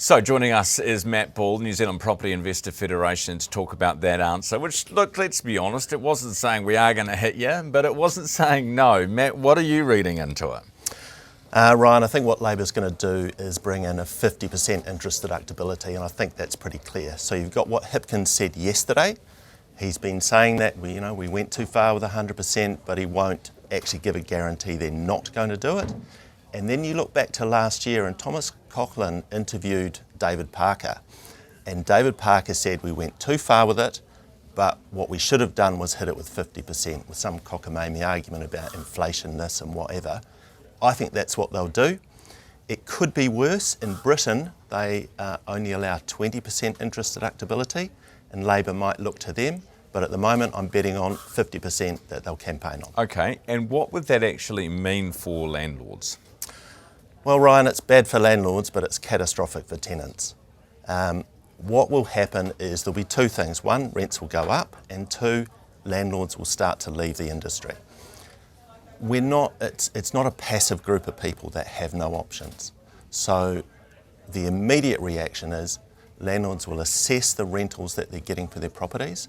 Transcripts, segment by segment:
So joining us is Matt Ball, New Zealand Property Investor Federation, to talk about that answer, which, look, let's be honest, it wasn't saying we are going to hit you, but it wasn't saying no. Matt, what are you reading into it? Ryan, I think what Labor's going to do is bring in a 50% interest deductibility, and I think that's pretty clear. So you've got what Hipkins said yesterday. He's been saying that we went too far with 100%, but he won't actually give a guarantee they're not going to do it. And then you look back to last year, and Thomas Coughlan interviewed David Parker, and David Parker said we went too far with it, but what we should have done was hit it with 50%, with some cockamamie argument about inflation, this and whatever. I think that's what they'll do. It could be worse. In Britain, they only allow 20% interest deductibility, and Labor might look to them. But at the moment, I'm betting on 50% that they'll campaign on. Okay, and what would that actually mean for landlords? Well, Ryan, it's bad for landlords, but it's catastrophic for tenants. What will happen is there'll be two things. One, rents will go up, and two, landlords will start to leave the industry. It's not a passive group of people that have no options. So the immediate reaction is landlords will assess the rentals that they're getting for their properties.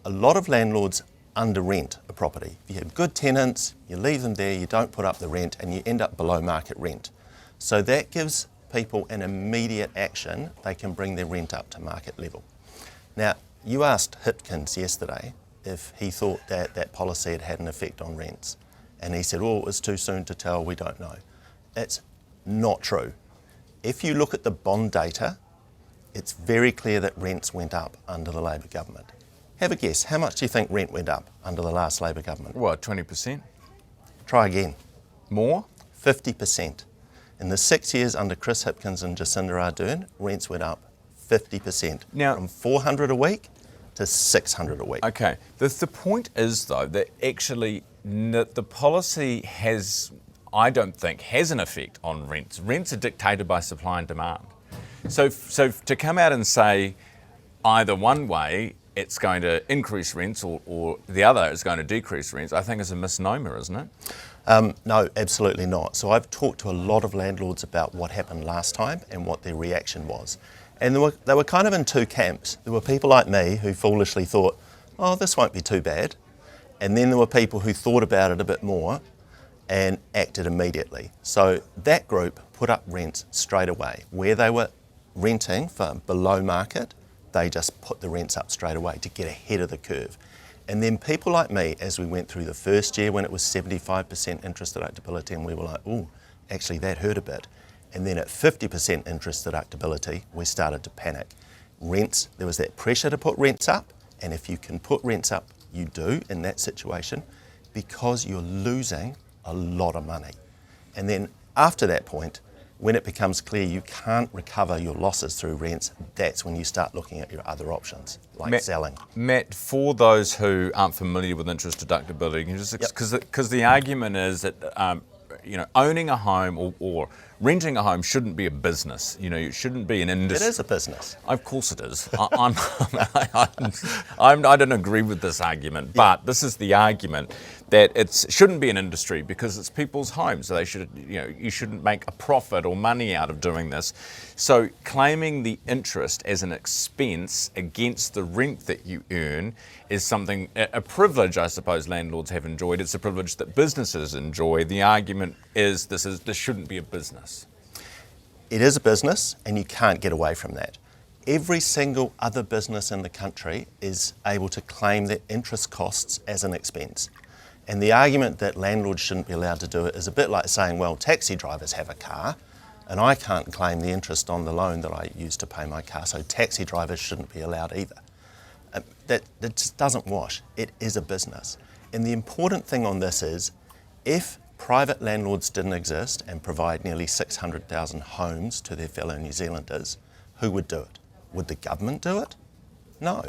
A lot of landlords under rent a property. If you have good tenants, you leave them there, you don't put up the rent, and you end up below market rent. So that gives people an immediate action. They can bring their rent up to market level. Now, you asked Hipkins yesterday if he thought that that policy had had an effect on rents. And he said, oh, it's too soon to tell, we don't know. That's not true. If you look at the bond data, it's very clear that rents went up under the Labor government. Have a guess, how much do you think rent went up under the last Labor government? What, 20%? Try again. More? 50%. In the 6 years under Chris Hipkins and Jacinda Ardern, rents went up 50%. Now, from $400 a week to $600 a week. Okay, the point is, though, that actually the policy has, I don't think, has an effect on rents. Rents are dictated by supply and demand. So to come out and say either one way it's going to increase rents or the other is going to decrease rents, I think is a misnomer, isn't it? No, absolutely not. So I've talked to a lot of landlords about what happened last time and what their reaction was. And they were kind of in two camps. There were people like me who foolishly thought, oh, this won't be too bad. And then there were people who thought about it a bit more and acted immediately. So that group put up rents straight away. Where they were renting for below market, they just put the rents up straight away to get ahead of the curve. And then people like me, as we went through the first year when it was 75% interest deductibility, and we were like, oh, actually that hurt a bit. And then at 50% interest deductibility, we started to panic. Rents, there was that pressure to put rents up, and if you can put rents up, you do in that situation, because you're losing a lot of money. And then after that point, when it becomes clear you can't recover your losses through rents, that's when you start looking at your other options, like selling. Matt, for those who aren't familiar with interest deductibility, because the argument is that owning a home or renting a home shouldn't be a business. It shouldn't be an industry. It is a business. Of course it is. I don't agree with this argument, but this is the argument that it shouldn't be an industry because it's people's homes. So they should, you shouldn't make a profit or money out of doing this. So claiming the interest as an expense against the rent that you earn is something, a privilege I suppose landlords have enjoyed. It's a privilege that businesses enjoy. The argument is this shouldn't be a business. It is a business, and you can't get away from that. Every single other business in the country is able to claim their interest costs as an expense. And the argument that landlords shouldn't be allowed to do it is a bit like saying, well, taxi drivers have a car, and I can't claim the interest on the loan that I use to pay my car, so taxi drivers shouldn't be allowed either. That just doesn't wash. It is a business. And the important thing on this is, if private landlords didn't exist and provide nearly 600,000 homes to their fellow New Zealanders, who would do it? Would the government do it? No.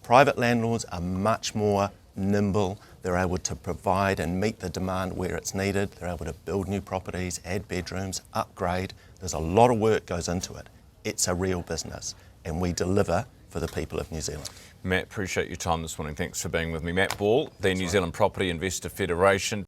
Private landlords are much more nimble. They're able to provide and meet the demand where it's needed. They're able to build new properties, add bedrooms, upgrade. There's a lot of work goes into it. It's a real business, and we deliver for the people of New Zealand. Matt, appreciate your time this morning. Thanks for being with me. Matt Ball, the New Zealand Property Investor Federation.